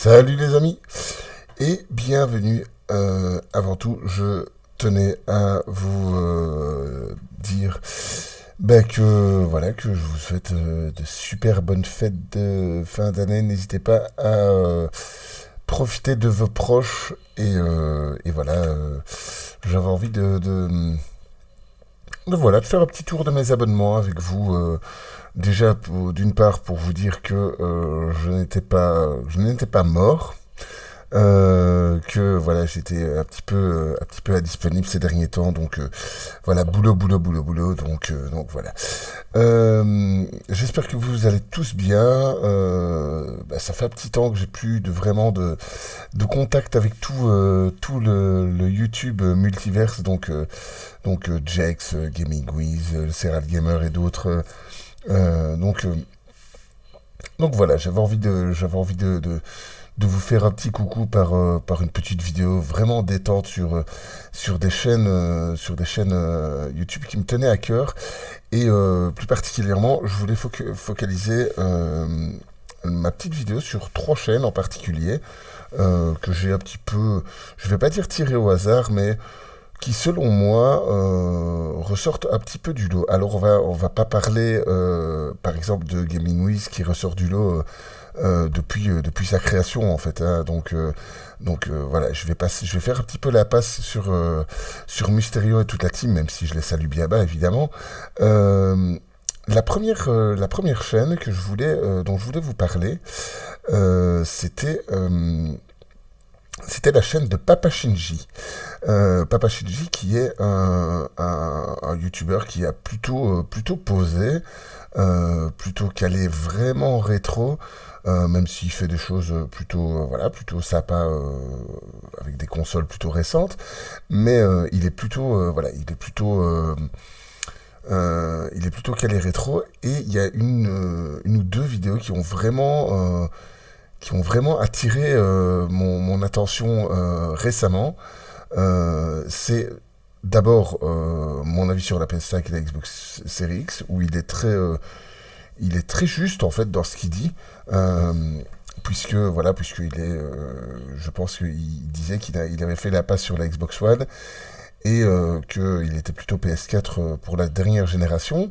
Salut les amis et bienvenue. Avant tout, je tenais à vous dire que je vous souhaite de super bonnes fêtes de fin d'année. N'hésitez pas à profiter de vos proches et voilà. J'avais envie de faire un petit tour de mes abonnements avec vous. Déjà, d'une part, pour vous dire que je n'étais pas mort, que voilà, j'étais un petit peu indisponible ces derniers temps, donc voilà, boulot, donc voilà. J'espère que vous allez tous bien. Ça fait un petit temps que j'ai plus vraiment de contact avec tout le YouTube multiverse, donc Jax, Gaming Wiz, Serial Gamer et d'autres. Euh, donc, euh, donc voilà, j'avais envie de vous faire un petit coucou par une petite vidéo vraiment détente sur des chaînes YouTube qui me tenaient à cœur. Et plus particulièrement, je voulais focaliser ma petite vidéo sur trois chaînes en particulier que j'ai un petit peu, je vais pas dire tiré au hasard, mais qui, selon moi, ressortent un petit peu du lot. Alors, on va pas parler, par exemple, de Gaming Wiz qui ressort du lot depuis sa création, en fait. Hein. Voilà, je vais faire un petit peu la passe sur Mysterio et toute la team, même si je les salue bien bas, évidemment. Euh, la première chaîne dont je voulais vous parler, euh, c'était c'était la chaîne de Papa Shinji. Papa Shinji qui est un YouTuber qui a plutôt posé, plutôt calé vraiment rétro, même s'il fait des choses plutôt sympas avec des consoles plutôt récentes, mais il est plutôt calé rétro et il y a une ou deux vidéos qui ont vraiment attiré mon attention récemment. C'est d'abord mon avis sur la PS5 et la Xbox Series X, où il est très juste en fait dans ce qu'il dit, je pense qu'il disait il avait fait la passe sur la Xbox One et qu'il était plutôt PS4 pour la dernière génération.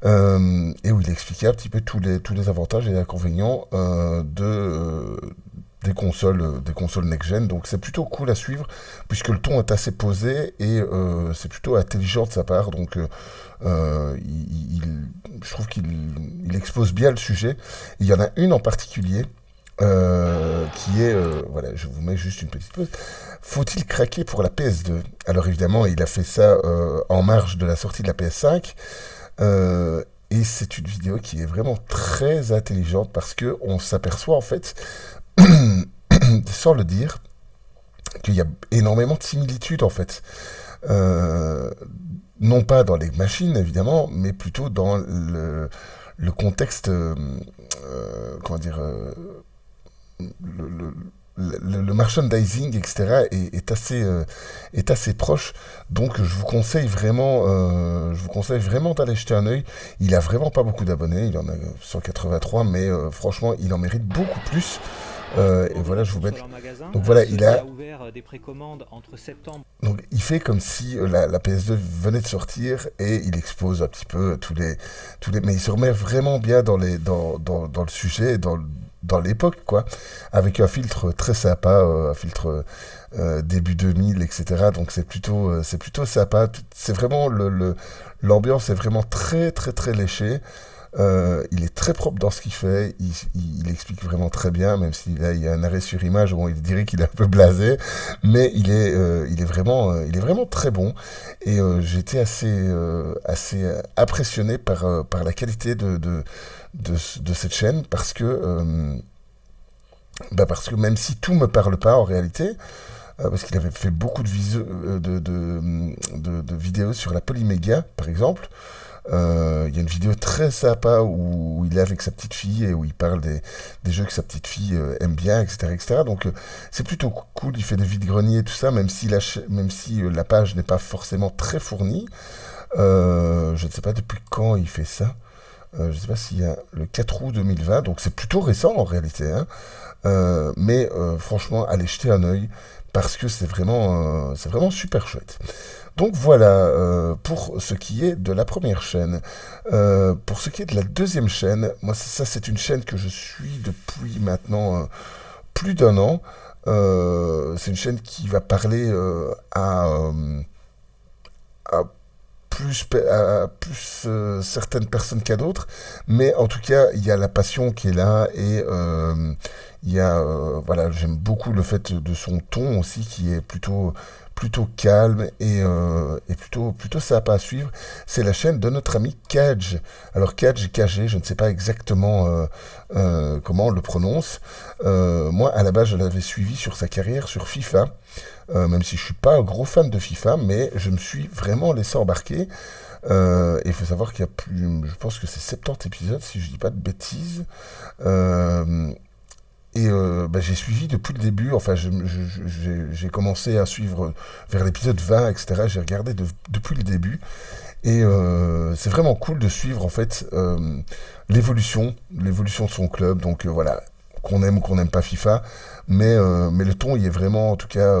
Et où il expliquait un petit peu tous les avantages et les inconvénients des consoles next-gen. Donc c'est plutôt cool à suivre, puisque le ton est assez posé et c'est plutôt intelligent de sa part. Donc je trouve qu'il expose bien le sujet. Il y en a une en particulier qui est, voilà, je vous mets juste une petite pause. Faut-il craquer pour la PS2? Alors évidemment, il a fait ça en marge de la sortie de la PS5. Et c'est une vidéo qui est vraiment très intelligente parce que on s'aperçoit en fait, sans le dire, qu'il y a énormément de similitudes en fait. Euh, non pas dans les machines évidemment, mais plutôt dans le contexte, comment dire, le, le, le merchandising, etc., est assez proche. Donc, je vous conseille vraiment d'aller jeter un œil. Il a vraiment pas beaucoup d'abonnés. Il en a 183, mais franchement, il en mérite beaucoup plus. Et voilà, je vous mets. Donc voilà, donc il fait comme si la PS2 venait de sortir et il expose un petit peu mais il se remet vraiment bien dans le sujet, dans l'époque, quoi, avec un filtre très sympa, un filtre début 2000, etc. Donc c'est plutôt sympa. C'est vraiment l'ambiance est vraiment très léchée. Il est très propre dans ce qu'il fait, il explique vraiment très bien, même si là il y a un arrêt sur image où on dirait qu'il est un peu blasé, mais il est vraiment très bon. Et j'étais assez impressionné par la qualité de cette chaîne parce que même si tout me parle pas en réalité, parce qu'il avait fait beaucoup de vidéos sur la Polyméga par exemple. Il y a une vidéo très sympa où il est avec sa petite fille et où il parle des jeux que sa petite fille aime bien, etc., etc. Donc c'est plutôt cool. Il fait des vides-greniers et tout ça, même si la page n'est pas forcément très fournie. Je ne sais pas depuis quand il fait ça. Je ne sais pas s'il y a le 4 août 2020, donc c'est plutôt récent en réalité. Hein. Mais franchement, allez jeter un œil parce que c'est vraiment super chouette. Donc voilà pour ce qui est de la première chaîne. Pour ce qui est de la deuxième chaîne, moi ça c'est une chaîne que je suis depuis maintenant plus d'un an. C'est une chaîne qui va parler à plus certaines personnes qu'à d'autres, mais en tout cas, il y a la passion qui est là et il y a, voilà, j'aime beaucoup le fait de son ton aussi qui est plutôt calme et plutôt sympa à suivre. C'est la chaîne de notre ami Cage. Alors Cage, KG, je ne sais pas exactement comment on le prononce. Moi, à la base, je l'avais suivi sur sa carrière sur FIFA. Même si je suis pas un gros fan de FIFA, mais je me suis vraiment laissé embarquer. Et il faut savoir qu'il y a plus, je pense que c'est 70 épisodes, si je dis pas de bêtises. Euh, bah, j'ai suivi depuis le début, enfin j'ai commencé à suivre vers l'épisode 20, etc. J'ai regardé depuis le début. Et c'est vraiment cool de suivre en fait l'évolution de son club. Donc voilà, qu'on aime ou qu'on n'aime pas FIFA, mais le ton il est vraiment en tout cas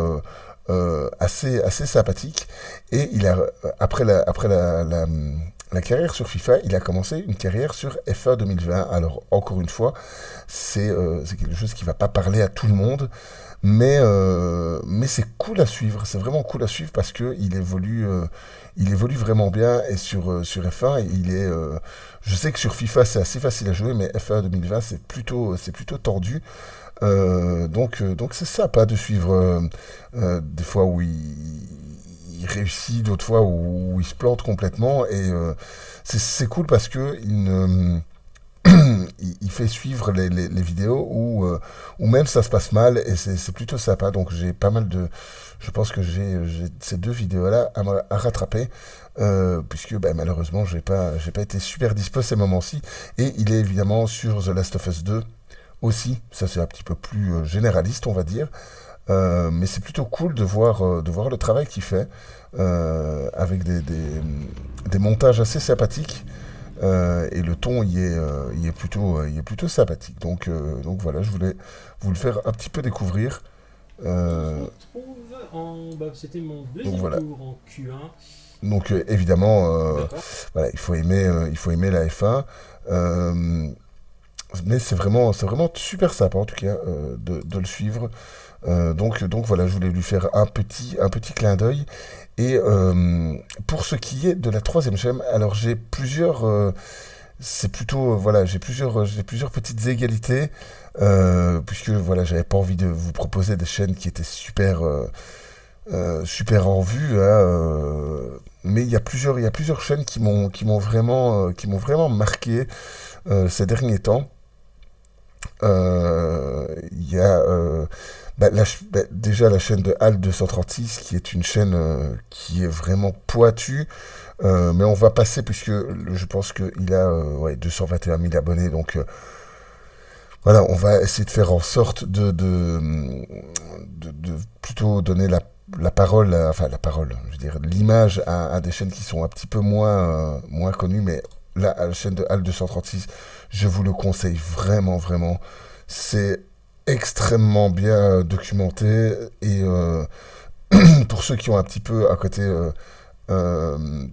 assez sympathique. Et il a après la carrière sur FIFA, il a commencé une carrière sur FA 2020. Alors encore une fois, c'est quelque chose qui va pas parler à tout le monde, mais c'est cool à suivre. C'est vraiment cool à suivre parce que il évolue vraiment bien et sur F1, je sais que sur FIFA c'est assez facile à jouer, mais F1 2020 c'est plutôt tordu. Donc c'est sympa de suivre des fois où il réussit, d'autres fois où il se plante complètement et c'est cool parce que il fait suivre les vidéos où même ça se passe mal et c'est plutôt sympa. Donc j'ai pas mal de, je pense que j'ai ces deux vidéos là à rattraper puisque bah, malheureusement j'ai pas été super dispo ces moments-ci. Et il est évidemment sur The Last of Us 2 aussi. Ça c'est un petit peu plus généraliste on va dire. Mais c'est plutôt cool de voir le travail qu'il fait avec des montages assez sympathiques. Et le ton il est plutôt sympathique. Donc voilà, je voulais vous le faire un petit peu découvrir. On se Euh, retrouve c'était mon donc deuxième voilà. tour en Q1. Donc évidemment, D'accord. voilà, il faut aimer la F1. Euh, mais c'est vraiment super sympa en tout cas de le suivre. Donc voilà, je voulais lui faire un petit clin d'œil. Et pour ce qui est de la troisième chaîne, alors j'ai plusieurs, c'est plutôt, voilà, j'ai plusieurs petites égalités, puisque voilà, j'avais pas envie de vous proposer des chaînes qui étaient super en vue, hein, mais il y a plusieurs chaînes qui m'ont vraiment marqué ces derniers temps. Il y a bah, déjà la chaîne de HAL 236 qui est une chaîne qui est vraiment pointue. Mais on va passer puisque je pense qu'il a ouais, 221 000 abonnés. Donc voilà, on va essayer de faire en sorte de plutôt donner la parole, enfin la parole, je veux dire l'image à des chaînes qui sont un petit peu moins connues. Mais la chaîne de HAL 236, je vous le conseille vraiment, vraiment. C'est extrêmement bien documenté et pour ceux qui ont un petit peu à côté, euh,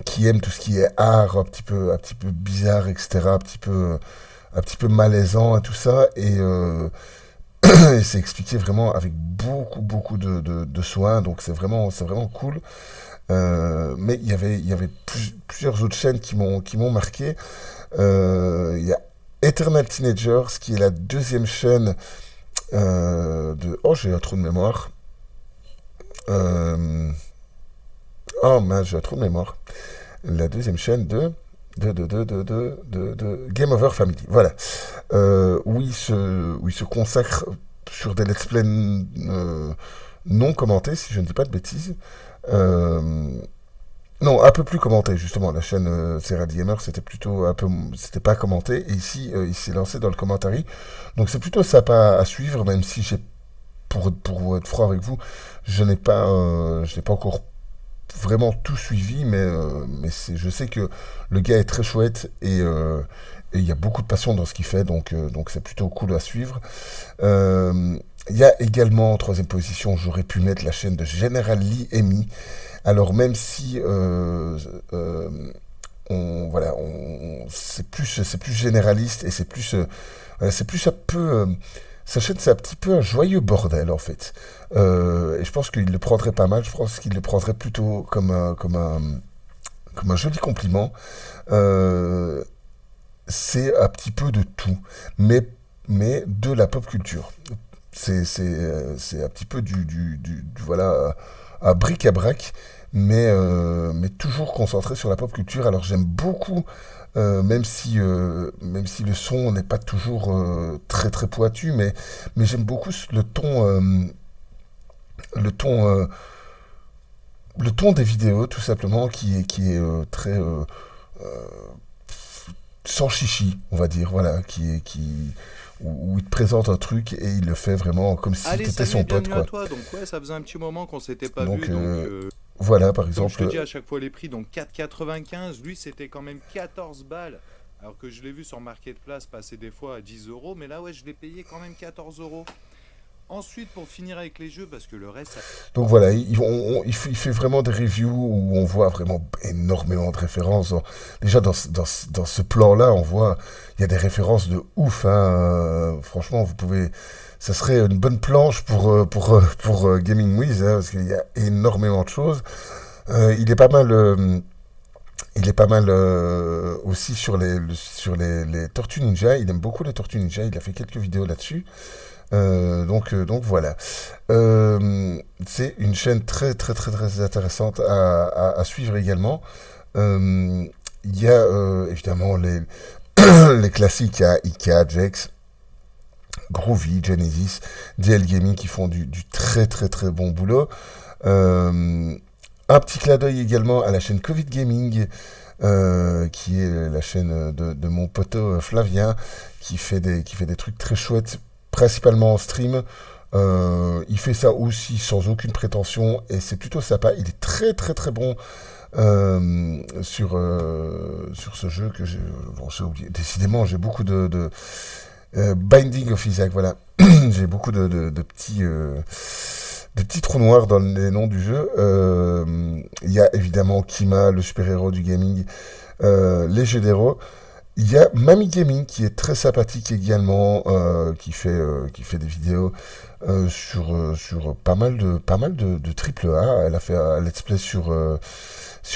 qui aiment tout ce qui est art, un petit peu bizarre, etc., un petit peu malaisant et tout ça, et c'est expliqué vraiment avec beaucoup, beaucoup de soin, donc c'est vraiment cool. Mais il y avait plusieurs autres chaînes qui m'ont marqué. Il y a Eternal Teenagers, qui est la deuxième chaîne de... Oh, j'ai un trou de mémoire. Euh, Oh, mince, j'ai un trou de mémoire. La deuxième chaîne de Game Over Family. Voilà. Où il se consacre sur des let's play non commentés, si je ne dis pas de bêtises. Euh, non, un peu plus commenté, justement. La chaîne Serra Gamer, c'était pas commenté. Et ici, il s'est lancé dans le commentary. Donc c'est plutôt sympa à suivre, même si pour être franc avec vous, je n'ai pas encore vraiment tout suivi, mais je sais que le gars est très chouette et il y a beaucoup de passion dans ce qu'il fait, donc c'est plutôt cool à suivre. Il y a également, en troisième position, j'aurais pu mettre la chaîne de General Lee Emi. Alors même si voilà, c'est plus généraliste et voilà, c'est plus un peu, sa chaîne c'est un petit peu un joyeux bordel en fait. Et je pense qu'il le prendrait pas mal. Je pense qu'il le prendrait plutôt comme un joli compliment. Euh, c'est un petit peu de tout, mais de la pop culture. C'est un petit peu voilà, à bric-à-brac, mais toujours concentré sur la pop culture. Alors j'aime beaucoup, même si le son n'est pas toujours très très pointu, mais j'aime beaucoup le ton, le ton des vidéos, tout simplement, qui est très sans chichi, on va dire, voilà, où il te présente un truc et il le fait vraiment comme si Allez, t'étais salut et son pote, bienvenue à quoi. toi. Donc ouais, ça faisait un petit moment qu'on s'était pas Donc vu. Donc voilà, par comme je te exemple, dis à chaque fois les prix, donc 4,95, lui c'était quand même 14 balles. Alors que je l'ai vu sur Marketplace passer des fois à 10 euros, mais là ouais, je l'ai payé quand même 14 euros. Ensuite, pour finir avec les jeux, parce que le reste, donc voilà, il fait vraiment des reviews où on voit vraiment énormément de références. Déjà dans ce plan-là, on voit, il y a des références de ouf, hein. Franchement, ça serait une bonne planche pour Gaming Wiz, hein, parce qu'il y a énormément de choses. Il est pas mal. Il est pas mal aussi sur les Tortues Ninja. Il aime beaucoup les Tortues Ninja. Il a fait quelques vidéos là-dessus. Donc voilà. C'est une chaîne très très très très intéressante à suivre également. Il y a évidemment les classiques à Ika, Jax, Groovy, Genesis, DL Gaming qui font du très très très bon boulot. Un petit clin d'œil également à la chaîne Covid Gaming, qui est la chaîne de mon poteau Flavien, qui fait des trucs très chouettes, principalement en stream. Il fait ça aussi sans aucune prétention et c'est plutôt sympa. Il est très très très bon sur ce jeu que j'ai oublié. Décidément, j'ai beaucoup de Binding of Isaac, voilà. J'ai beaucoup de petits trous noirs dans les noms du jeu. Il y a évidemment Kima, le super-héros du gaming, les jeux d'héros. Il y a Mamie Gaming qui est très sympathique également, qui fait des vidéos sur pas mal de triple A. Elle a fait un let's play sur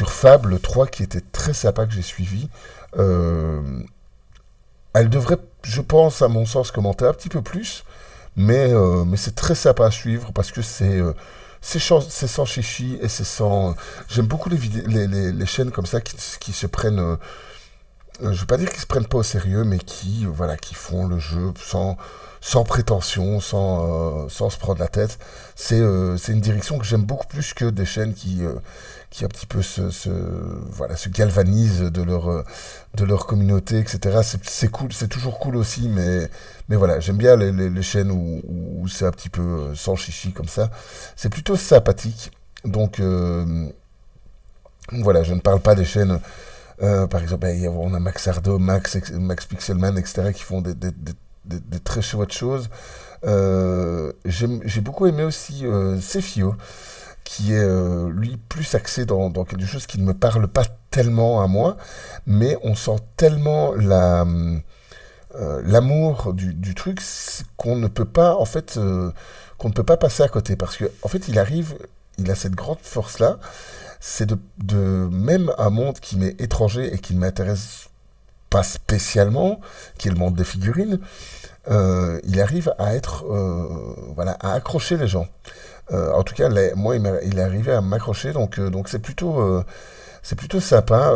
Fable 3 qui était très sympa que j'ai suivi. Elle devrait, je pense, à mon sens, commenter un petit peu plus, mais c'est très sympa à suivre parce que c'est sans chichi et c'est sans. J'aime beaucoup les chaînes comme ça qui se prennent. Je veux pas dire qu'ils se prennent pas au sérieux, mais voilà, qui font le jeu sans prétention, sans se prendre la tête. C'est une direction que j'aime beaucoup plus que des chaînes qui un petit peu voilà, se galvanisent de leur communauté, etc. C'est cool, c'est toujours cool aussi, mais voilà, j'aime bien les chaînes où c'est un petit peu sans chichi comme ça. C'est plutôt sympathique. Donc voilà, je ne parle pas des chaînes. Par exemple, on a Max Ardo, Max Pixelman, etc., qui font des très chouettes choses. J'ai beaucoup aimé aussi Cefio, qui est lui plus axé dans quelque chose qui ne me parle pas tellement à moi, mais on sent tellement l'amour du truc qu'on ne peut pas en fait qu'on ne peut pas passer à côté parce que en fait il a cette grande force là, c'est de même un monde qui m'est étranger et qui ne m'intéresse pas spécialement, qui est le monde des figurines. Il arrive à être voilà, à accrocher les gens. En tout cas, moi, il est arrivé à m'accrocher, donc c'est plutôt sympa.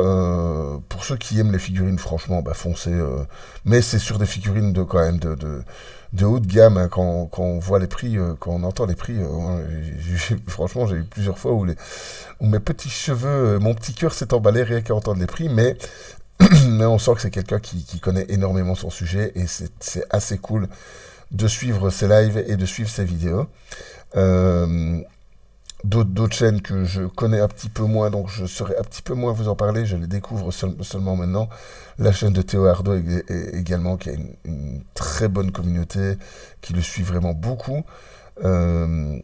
Pour ceux qui aiment les figurines, franchement, bah, foncez. Mais c'est sur des figurines quand même de haut de gamme, hein, quand on voit les prix, quand on entend les prix. Franchement, j'ai eu plusieurs fois où mes petits cheveux, mon petit cœur s'est emballé rien qu'à entendre les prix, mais mais on sent que c'est quelqu'un qui connaît énormément son sujet et c'est assez cool de suivre ses lives et de suivre ses vidéos. d'autres chaînes que je connais un petit peu moins, donc je saurais un petit peu moins vous en parler, je les découvre seulement maintenant. La chaîne de Théo Ardo également, qui a une très bonne communauté, qui le suit vraiment beaucoup. Euh,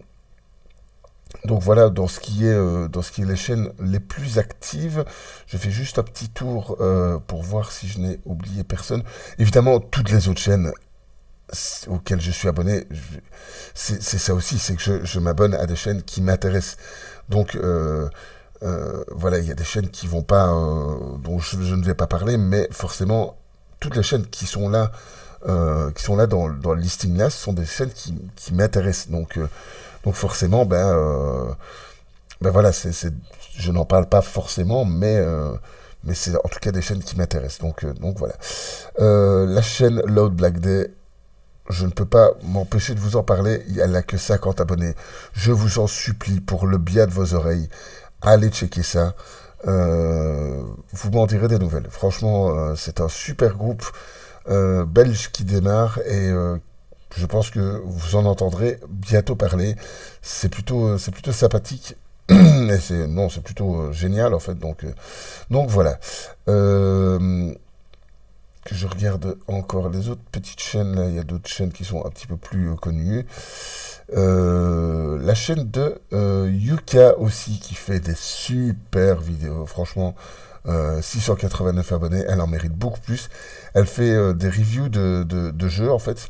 donc voilà, dans ce qui est les chaînes les plus actives, je fais juste un petit tour pour voir si je n'ai oublié personne. Évidemment, toutes les autres chaînes auxquelles je suis abonné, c'est ça aussi, c'est que je m'abonne à des chaînes qui m'intéressent. Donc voilà, il y a des chaînes qui vont pas, dont je ne vais pas parler, mais forcément, toutes les chaînes qui sont là dans le listing là, ce sont des chaînes qui m'intéressent. Donc forcément, ben voilà, je n'en parle pas forcément, mais c'est en tout cas des chaînes qui m'intéressent. Donc voilà. La chaîne Loud Black Day, je ne peux pas m'empêcher de vous en parler. Elle n'a que 50 abonnés. Je vous en supplie, pour le bien de vos oreilles, allez checker ça. Vous m'en direz des nouvelles. Franchement, c'est un super groupe belge qui démarre et je pense que vous en entendrez bientôt parler. C'est plutôt sympathique. Et c'est plutôt génial en fait. Donc voilà. Que je regarde encore les autres petites chaînes. Là, il y a d'autres chaînes qui sont un petit peu plus connues. La chaîne de Yuka aussi, qui fait des super vidéos. Franchement, 689 abonnés, elle en mérite beaucoup plus. Elle fait des reviews de jeux en fait,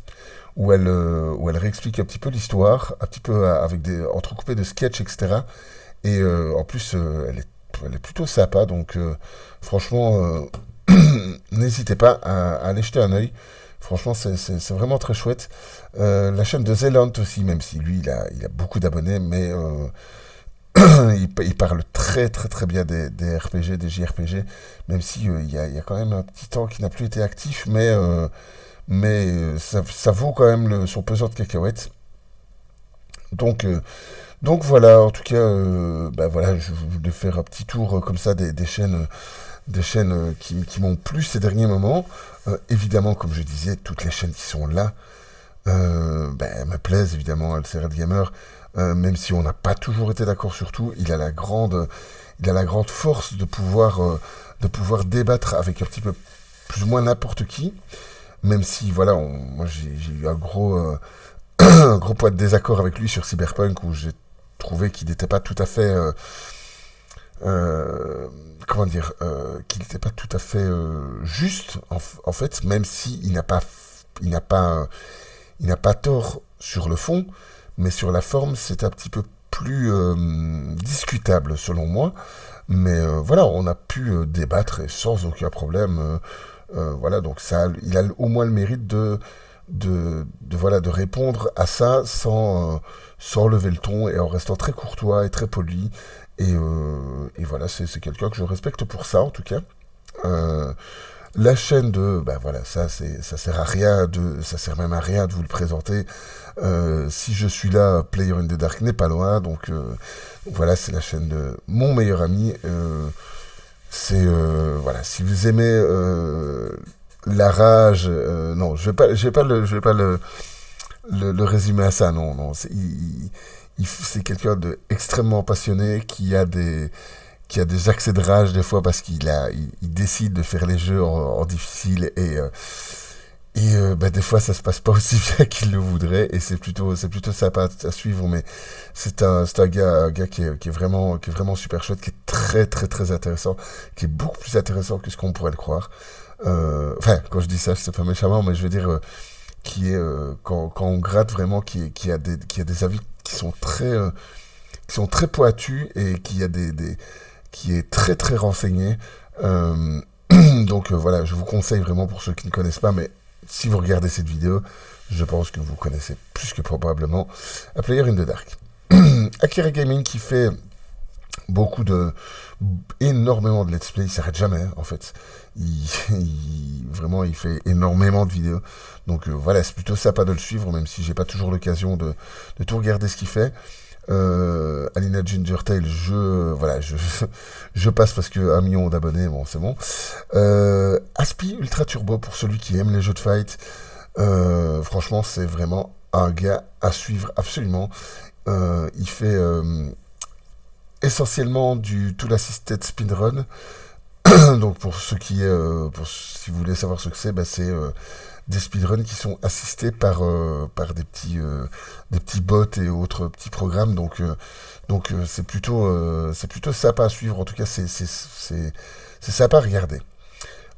où elle réexplique un petit peu l'histoire, un petit peu avec des entrecoupés de sketchs, etc. Et en plus, elle est plutôt sympa. Donc franchement, n'hésitez pas à aller jeter un œil. Franchement, c'est vraiment très chouette. La chaîne de Zeland aussi, même si lui, il a beaucoup d'abonnés, mais il parle très très très bien des RPG, des JRPG, même si il y a quand même un petit temps qui n'a plus été actif, mais ça vaut quand même son pesant de cacahuètes. Donc, donc voilà, en tout cas, voilà, je voulais faire un petit tour comme ça des chaînes. Des chaînes qui m'ont plu ces derniers moments. Évidemment, comme je disais, toutes les chaînes qui sont là me plaisent, évidemment. LCRL Gamer, même si on n'a pas toujours été d'accord sur tout, il a la grande force de pouvoir débattre avec un petit peu plus ou moins n'importe qui, même si, voilà, moi j'ai eu un gros point de désaccord avec lui sur Cyberpunk, où j'ai trouvé qu'il n'était pas tout à fait... comment dire, qu'il n'était pas tout à fait juste en fait, même si il n'a pas tort sur le fond, mais sur la forme c'est un petit peu plus discutable selon moi. Mais voilà, on a pu débattre et sans aucun problème. Voilà, donc ça, il a au moins le mérite de répondre à ça sans lever le ton et en restant très courtois et très poli. Et voilà, c'est quelqu'un que je respecte pour ça, en tout cas. La chaîne voilà, ça sert même à rien de vous le présenter. Si je suis là, Player in the Dark n'est pas loin, donc voilà, c'est la chaîne de mon meilleur ami. Voilà, si vous aimez la rage, non, je vais pas le résumer à ça, non, c'est quelqu'un de extrêmement passionné qui a des accès de rage des fois parce qu'il décide de faire les jeux en difficile et des fois ça se passe pas aussi bien qu'il le voudrait et c'est plutôt sympa à suivre, mais c'est un gars qui est vraiment super chouette, qui est très très très intéressant, qui est beaucoup plus intéressant que ce qu'on pourrait le croire. Quand je dis ça, c'est pas méchamment, mais je veux dire qui est quand on gratte vraiment, qui a des avis qui sont très pointus et qui est très très renseigné. Donc voilà, je vous conseille vraiment, pour ceux qui ne connaissent pas, mais si vous regardez cette vidéo, je pense que vous connaissez plus que probablement A Player in the Dark. Akira Gaming, qui fait énormément de let's play, il s'arrête jamais en fait. Vraiment, il fait énormément de vidéos. Donc voilà, c'est plutôt sympa de le suivre, même si j'ai pas toujours l'occasion de tout regarder ce qu'il fait. Alina Gingertail, je passe parce que 1 million d'abonnés, bon c'est bon. Aspi Ultra Turbo, pour celui qui aime les jeux de fight, franchement c'est vraiment un gars à suivre absolument. Il fait essentiellement du Tool Assisted Speedrun. Donc pour si vous voulez savoir ce que c'est, c'est des speedruns qui sont assistés par des petits bots et autres petits programmes. Donc c'est plutôt sympa à suivre. En tout cas, c'est sympa à regarder.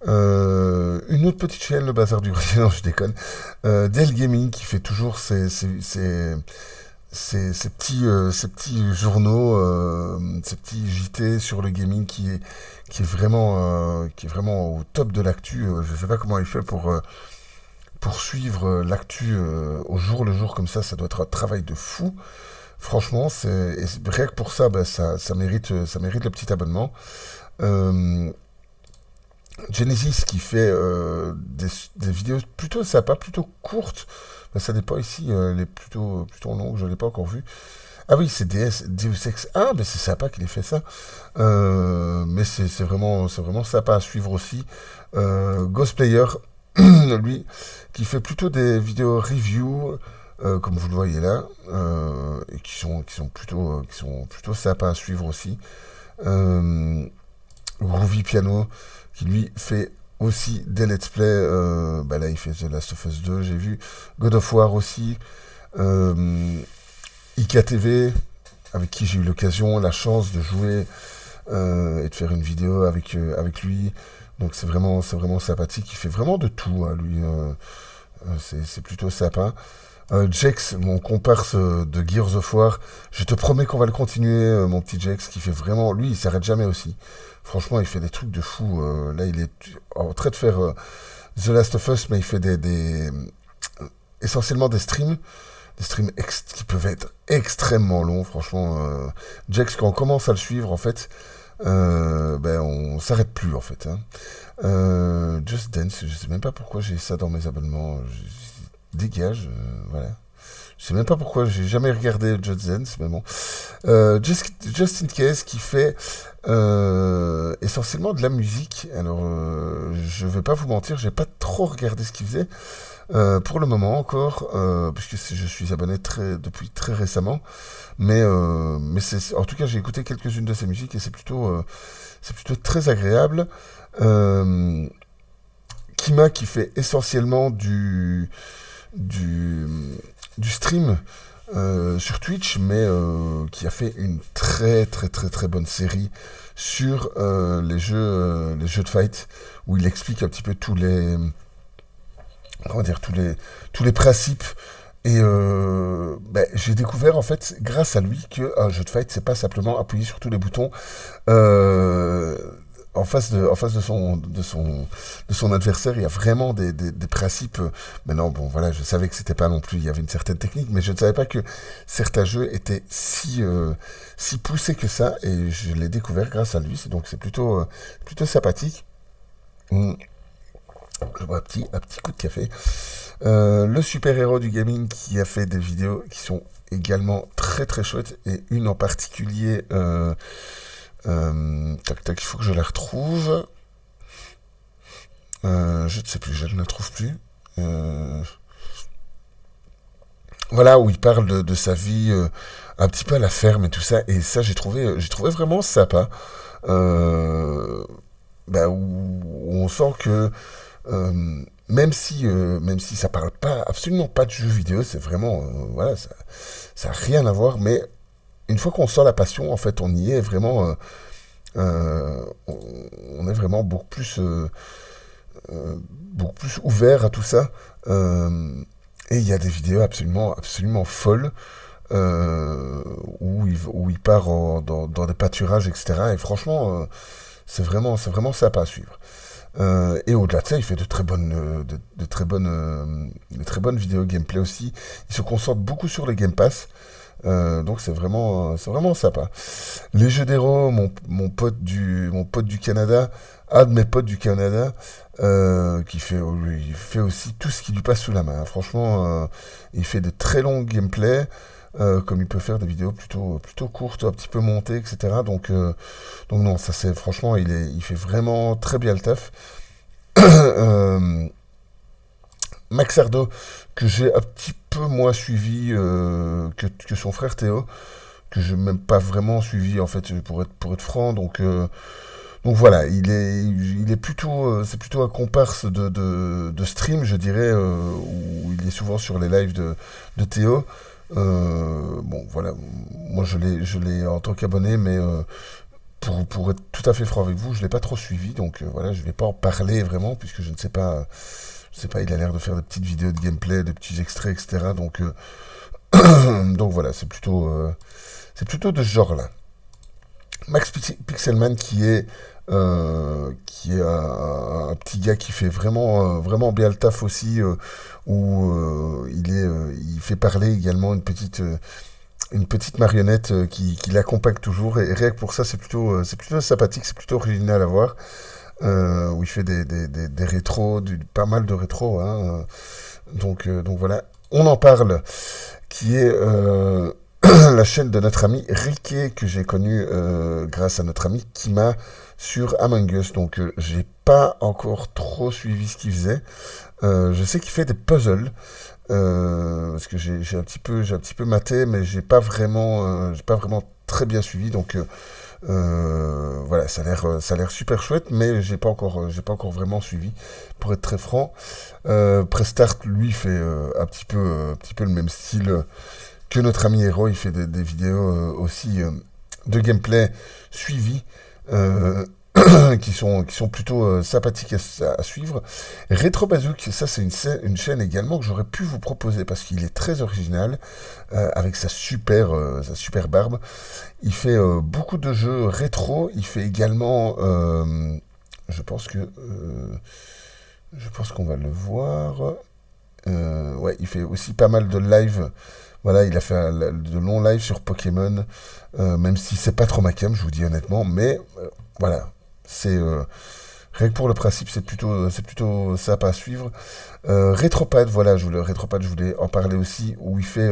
Une autre petite chaîne, le bazar du grenier, non je déconne, Dell Gaming qui fait toujours ces petits journaux, ces petits JT sur le gaming qui est vraiment au top de l'actu. Je sais pas comment il fait pour suivre l'actu au jour le jour comme ça doit être un travail de fou. Franchement, rien que pour ça, ça mérite le petit abonnement. Genesis qui fait des vidéos plutôt sympas, plutôt courtes. Ça dépend ici, elle est plutôt longue, je ne l'ai pas encore vue. Ah oui, c'est Deus Ex. Ah, mais c'est sympa qu'il ait fait ça. Mais c'est vraiment sympa à suivre aussi. Ghostplayer, lui, qui fait plutôt des vidéos review, comme vous le voyez là, et qui sont plutôt sympas à suivre aussi. Groovy Piano, qui lui fait aussi des let's play. Là, il fait The Last of Us 2, j'ai vu. God of War aussi. IKTV, avec qui j'ai eu l'occasion, la chance de jouer et de faire une vidéo avec lui. Donc c'est vraiment sympathique. Il fait vraiment de tout, hein, lui. C'est plutôt sympa. Jex, mon comparse de Gears of War, je te promets qu'on va le continuer, mon petit Jex, qui fait vraiment... Lui, il s'arrête jamais aussi. Franchement, il fait des trucs de fou. Là, il est en train de faire The Last of Us, mais il fait essentiellement des streams. Des streams qui peuvent être extrêmement longs, franchement. Jex, quand on commence à le suivre, en fait, on s'arrête plus, en fait. Hein. Just Dance, je sais même pas pourquoi j'ai ça dans mes abonnements. Dégage, voilà. Je sais même pas pourquoi, j'ai jamais regardé Just Dance, mais bon. Just in Case qui fait essentiellement de la musique. Alors, je vais pas vous mentir, j'ai pas trop regardé ce qu'il faisait pour le moment encore, puisque je suis abonné depuis très récemment. Mais en tout cas, j'ai écouté quelques-unes de ses musiques et c'est plutôt très agréable. Kima qui fait essentiellement du stream sur Twitch, mais qui a fait une très très très très bonne série sur les jeux de fight, où il explique un petit peu tous les principes. Et j'ai découvert en fait grâce à lui qu'un jeu de fight, c'est pas simplement appuyer sur tous les boutons en face de son adversaire. Il y a vraiment des principes. Maintenant, bon voilà, je savais que c'était pas non plus, il y avait une certaine technique, mais je ne savais pas que certains jeux étaient si poussés que ça, et je l'ai découvert grâce à lui. Donc c'est plutôt sympathique. Je bois un petit coup de café. Le super-héros du gaming qui a fait des vidéos qui sont également très très chouettes, et une en particulier, il faut que je la retrouve. Je ne sais plus, je ne la trouve plus. Voilà, où il parle de sa vie un petit peu à la ferme et tout ça, et ça j'ai trouvé vraiment sympa. Où on sent que même si ça parle absolument pas de jeux vidéo, c'est vraiment voilà, ça a rien à voir, mais une fois qu'on sent la passion, en fait, on y est vraiment, on est vraiment beaucoup plus ouvert à tout ça, et il y a des vidéos absolument folles, où il part dans des pâturages, etc. Et franchement, c'est vraiment sympa à suivre. Et au-delà de ça, il fait de très bonnes vidéos gameplay aussi. Il se concentre beaucoup sur les Game Pass. Donc c'est vraiment sympa. Les jeux d'héros, mon pote du Canada, un de mes potes du Canada, il fait aussi tout ce qui lui passe sous la main. Franchement, il fait de très longs gameplays, comme il peut faire des vidéos plutôt courtes, un petit peu montées, etc. Donc non, ça c'est franchement, il fait vraiment très bien le taf. Max Ardo, que j'ai un petit peu moins suivi que son frère Théo, que je n'ai même pas vraiment suivi, en fait, pour être franc. Donc voilà, il est plutôt, c'est plutôt un comparse de stream, je dirais, où il est souvent sur les lives de Théo. Bon, voilà, moi je l'ai en tant qu'abonné, mais pour être tout à fait franc avec vous, je l'ai pas trop suivi, donc voilà, je vais pas en parler vraiment, puisque je ne sais pas, il a l'air de faire des petites vidéos de gameplay, des petits extraits, etc. Donc voilà, c'est plutôt de ce genre-là. Max Pixelman qui est un petit gars qui fait vraiment bien le taf aussi, où il fait parler également une petite marionnette qui l'accompagne toujours, et rien que pour ça c'est plutôt sympathique, c'est plutôt original à voir, où il fait des rétros, pas mal de rétros, hein, donc voilà, on en parle, qui est la chaîne de notre ami Riquet, que j'ai connu grâce à notre ami Kima sur Among Us. Donc j'ai pas encore trop suivi ce qu'il faisait. Je sais qu'il fait des puzzles, parce que j'ai un petit peu maté, mais j'ai pas vraiment très bien suivi. Donc voilà, ça a l'air super chouette, mais j'ai pas encore vraiment suivi, pour être très franc. Prestart, lui, fait un petit peu le même style que notre ami Hero. Il fait des vidéos aussi de gameplay suivies, qui sont plutôt sympathiques à suivre. Retro Bazook, ça c'est une chaîne également que j'aurais pu vous proposer, parce qu'il est très original, avec sa super barbe. Il fait beaucoup de jeux rétro. Il fait également, je pense qu'on va le voir. Ouais, il fait aussi pas mal de live. Voilà, il a fait de longs lives sur Pokémon, même si c'est pas trop ma cam, je vous dis honnêtement, mais voilà, c'est rien que pour le principe, c'est plutôt sympa à suivre. Retropad, voilà, je voulais en parler aussi, où il fait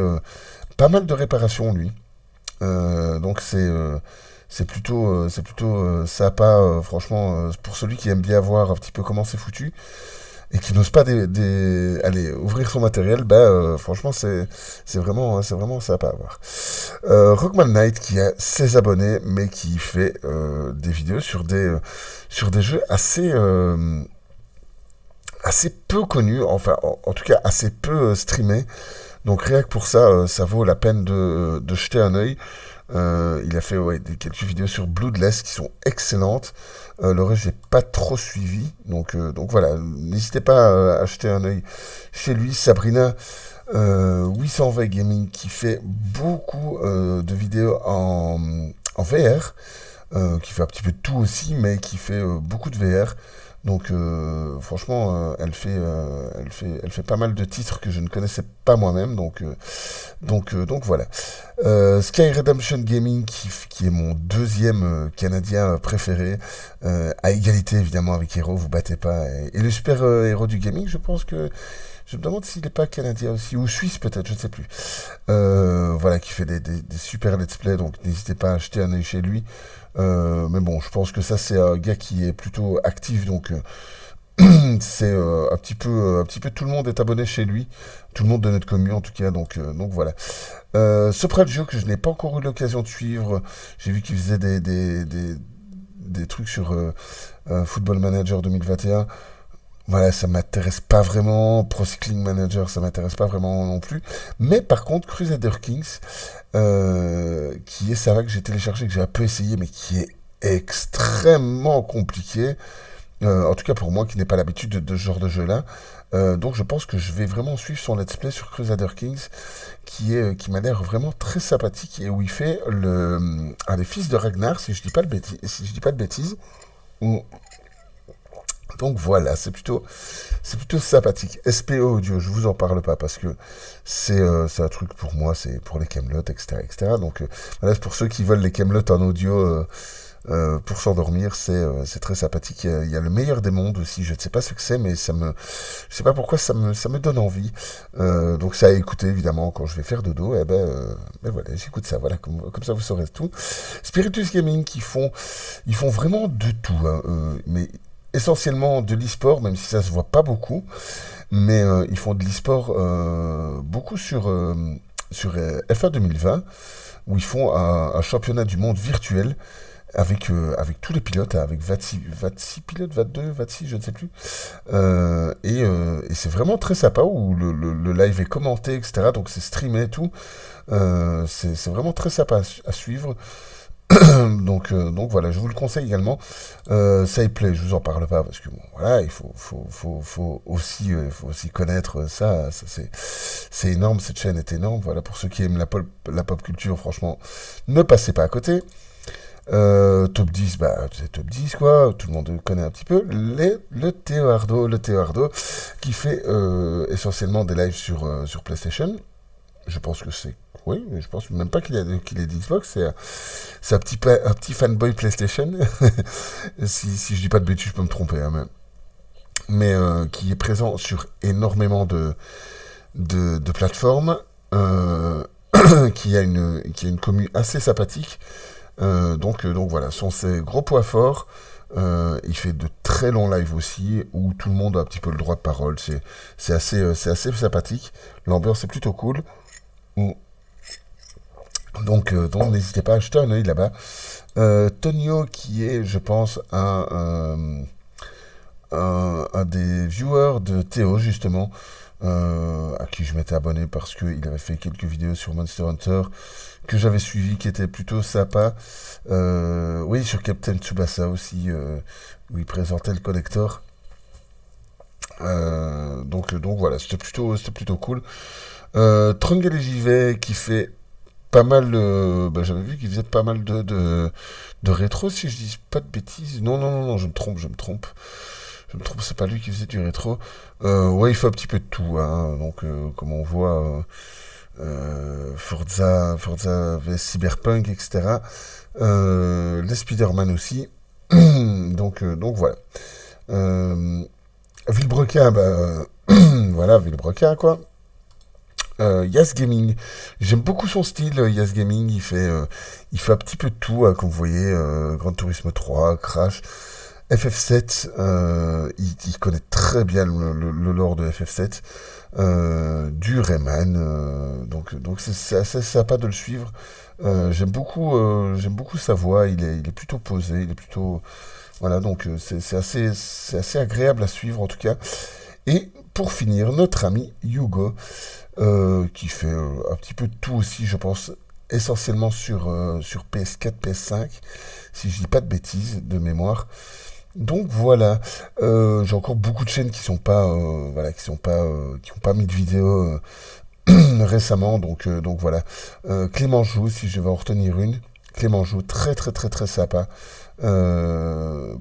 pas mal de réparations, lui. Donc c'est plutôt sympa, franchement, pour celui qui aime bien voir un petit peu comment c'est foutu, et qui n'ose pas aller ouvrir son matériel, franchement c'est vraiment sympa à voir. Rockman Knight, qui a 16 abonnés, mais qui fait des vidéos sur des jeux assez peu connus, enfin en tout cas assez peu streamés. Donc rien que pour ça, ça vaut la peine de jeter un œil. Il a fait quelques vidéos sur Bloodless qui sont excellentes. Le reste, j'ai pas trop suivi. Donc voilà, n'hésitez pas à jeter un œil chez lui. Sabrina 820 Gaming, qui fait beaucoup de vidéos en VR, qui fait un petit peu de tout aussi, mais qui fait beaucoup de VR. Donc franchement, elle fait pas mal de titres que je ne connaissais pas moi-même. Donc voilà. Sky Redemption Gaming, qui est mon deuxième Canadien préféré, à égalité évidemment avec Hero, vous battez pas. Et le super héros du gaming, je pense que je me demande s'il n'est pas canadien aussi, ou suisse peut-être, je ne sais plus. Voilà, qui fait des super let's play, donc n'hésitez pas à acheter un œil chez lui. Mais bon, je pense que ça c'est un gars qui est plutôt actif, donc c'est un petit peu tout le monde est abonné chez lui, tout le monde de notre commune en tout cas, donc voilà. Sopralgio, que je n'ai pas encore eu l'occasion de suivre, j'ai vu qu'il faisait des trucs sur Football Manager 2021. Voilà, ça m'intéresse pas vraiment. Pro Cycling Manager, ça m'intéresse pas vraiment non plus. Mais par contre, Crusader Kings, qui est ça va, que j'ai téléchargé, que j'ai un peu essayé, mais qui est extrêmement compliqué. En tout cas pour moi, qui n'ai pas l'habitude de ce genre de jeu-là. Donc je pense que je vais vraiment suivre son let's play sur Crusader Kings, qui m'a l'air vraiment très sympathique, et où il fait un des fils de Ragnar, si je dis pas de bêtises. Donc voilà, c'est plutôt sympathique. SPO Audio, je vous en parle pas, parce que c'est un truc pour moi, c'est pour les Camelot, etc. Donc voilà, c'est pour ceux qui veulent les Camelot en audio pour s'endormir, c'est très sympathique. Il y a le meilleur des mondes aussi, je ne sais pas ce que c'est, mais je sais pas pourquoi ça me donne envie. Donc ça à écouter évidemment quand je vais faire dodo, voilà, j'écoute ça, voilà, comme ça vous saurez tout. Spiritus Gaming, ils font vraiment de tout, hein, mais essentiellement de l'e-sport, même si ça se voit pas beaucoup, mais ils font de l'e-sport beaucoup sur F1 2020, où ils font un championnat du monde virtuel avec tous les pilotes, avec 26 pilotes, 22, 26, je ne sais plus. Et c'est vraiment très sympa, où le live est commenté, etc. Donc c'est streamé et tout. C'est vraiment très sympa à suivre. Donc voilà, je vous le conseille également. Ça y plaît, je vous en parle pas parce que bon, voilà, il faut aussi connaître ça. C'est énorme, cette chaîne est énorme. Voilà, pour ceux qui aiment la pop culture, franchement, ne passez pas à côté. Top 10, bah c'est top 10 quoi, tout le monde connaît un petit peu. Le Théo Ardo, qui fait essentiellement des lives sur PlayStation. Je pense que c'est... Oui, je pense même pas qu'il est d'Xbox, c'est un petit fanboy PlayStation. si je dis pas de bêtises, je peux me tromper, hein, mais qui est présent sur énormément de plateformes, qui a une commu assez sympathique. Donc voilà, sont ses gros points forts. Il fait de très longs lives aussi, où tout le monde a un petit peu le droit de parole. C'est assez sympathique. L'ambiance est plutôt cool. Donc n'hésitez pas à jeter un œil là-bas. Tonio, qui est, je pense, un des viewers de Théo, justement, à qui je m'étais abonné parce qu'il avait fait quelques vidéos sur Monster Hunter que j'avais suivi, qui étaient plutôt sympas. Oui, sur Captain Tsubasa aussi, où il présentait le collector. Donc voilà, c'était plutôt cool. Trungle et JV, qui fait pas mal, j'avais vu qu'il faisait pas mal de rétro, si je dis pas de bêtises. Non, je me trompe. C'est pas lui qui faisait du rétro. Ouais, il fait un petit peu de tout, hein. Donc, comme on voit, Forza vs Cyberpunk, etc. Les Spider-Man aussi. donc voilà. Villebrequin, voilà, Villebrequin, quoi. Yas Gaming, j'aime beaucoup son style. Yas Gaming, il fait un petit peu de tout, hein, comme vous voyez, Gran Turismo 3, Crash, FF7, il connaît très bien le lore de FF7, du Rayman, donc c'est assez sympa de le suivre. J'aime beaucoup sa voix, il est plutôt posé, il est plutôt... Voilà, donc c'est assez agréable à suivre en tout cas. Et pour finir, notre ami Hugo, qui fait un petit peu de tout aussi, je pense, essentiellement sur PS4, PS5, si je dis pas de bêtises de mémoire. Donc voilà, j'ai encore beaucoup de chaînes qui sont pas, qui ont pas mis de vidéo récemment, donc voilà. Clément Joue, si je vais en retenir une. Clément Joue, très très très très sympa.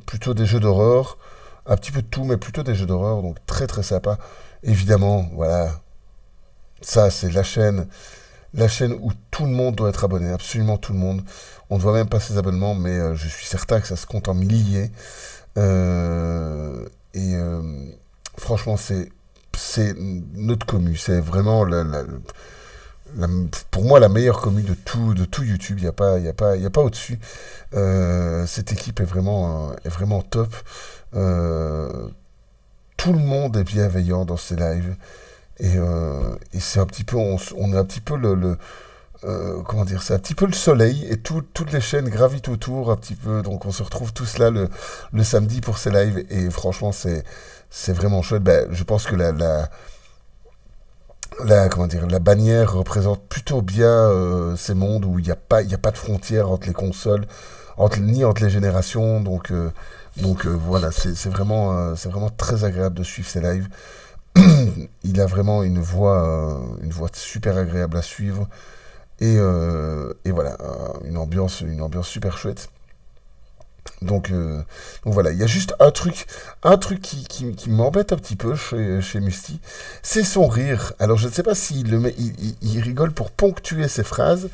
Plutôt des jeux d'horreur, un petit peu de tout, mais plutôt des jeux d'horreur, donc très très sympa. Évidemment, voilà, ça c'est la chaîne où tout le monde doit être abonné, absolument tout le monde. On ne voit même pas ses abonnements, mais je suis certain que ça se compte en milliers. Franchement, c'est notre commu, c'est vraiment pour moi la meilleure commu de tout YouTube. Il y a pas au-dessus. Cette équipe est vraiment top. Tout le monde est bienveillant dans ces lives, et c'est un petit peu, on est un petit peu comment dire, c'est un petit peu le soleil, et toutes les chaînes gravitent autour un petit peu, donc on se retrouve tous là le samedi pour ces lives, et franchement c'est vraiment chouette. Je pense que comment dire, la bannière représente plutôt bien ces mondes où il n'y a pas de frontières entre les consoles, ni entre les générations, donc voilà, c'est vraiment très agréable de suivre ces lives. Il a vraiment une voix super agréable à suivre, et voilà, une ambiance super chouette. Donc voilà, il y a juste un truc qui m'embête un petit peu chez Musty, c'est son rire. Alors je ne sais pas s'il il rigole pour ponctuer ses phrases,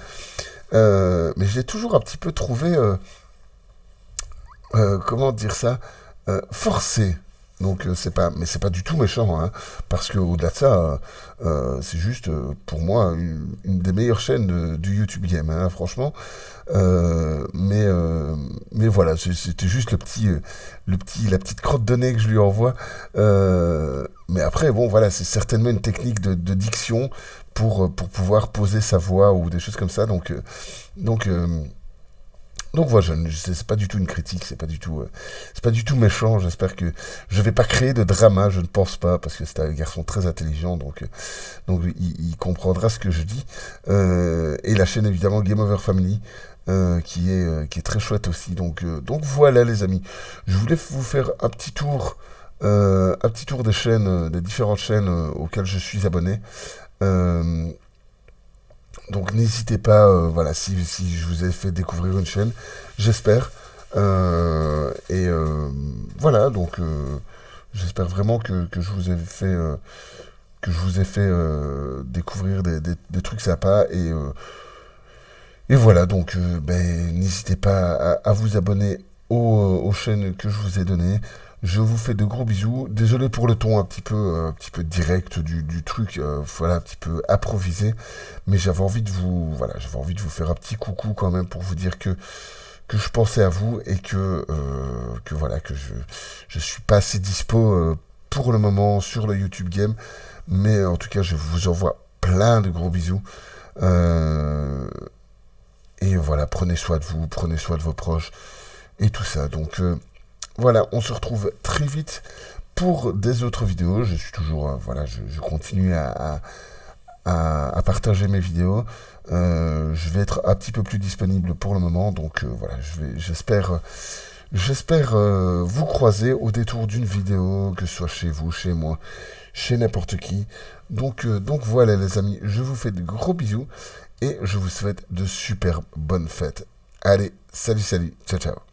mais je l'ai toujours un petit peu trouvé, comment dire ça, forcé. Donc mais c'est pas du tout méchant, hein, parce que au-delà de ça, c'est juste pour moi une des meilleures chaînes du YouTube Game, hein, franchement. Mais voilà, c'était juste la petite crotte de nez que je lui envoie. Mais après, bon, voilà, c'est certainement une technique de diction pour pouvoir poser sa voix ou des choses comme ça. Donc, euh, donc voilà, c'est pas du tout une critique, c'est pas du tout méchant. J'espère que je vais pas créer de drama, je ne pense pas, parce que c'est un garçon très intelligent, donc il comprendra ce que je dis. Et la chaîne évidemment Game Over Family, qui est très chouette aussi. Donc voilà les amis, je voulais vous faire un petit tour des chaînes, des différentes chaînes auxquelles je suis abonné. Euh, donc n'hésitez pas, voilà, si je vous ai fait découvrir une chaîne, j'espère. Voilà, j'espère vraiment que je vous ai fait découvrir des trucs sympas. Et voilà, n'hésitez pas à vous abonner aux chaînes que je vous ai données. Je vous fais de gros bisous. Désolé pour le ton un petit peu direct du truc, voilà, un petit peu improvisé. Mais j'avais envie de vous faire un petit coucou quand même pour vous dire que je pensais à vous et que voilà, que je suis pas assez dispo pour le moment sur le YouTube Game. Mais en tout cas, je vous envoie plein de gros bisous. Et voilà, prenez soin de vous, prenez soin de vos proches et tout ça. Voilà, on se retrouve très vite pour des autres vidéos. Je suis toujours, voilà, je continue à partager mes vidéos. Je vais être un petit peu plus disponible pour le moment, voilà, j'espère vous croiser au détour d'une vidéo, que ce soit chez vous, chez moi, chez n'importe qui. Donc voilà les amis, je vous fais de gros bisous et je vous souhaite de super bonnes fêtes. Allez, salut, ciao ciao.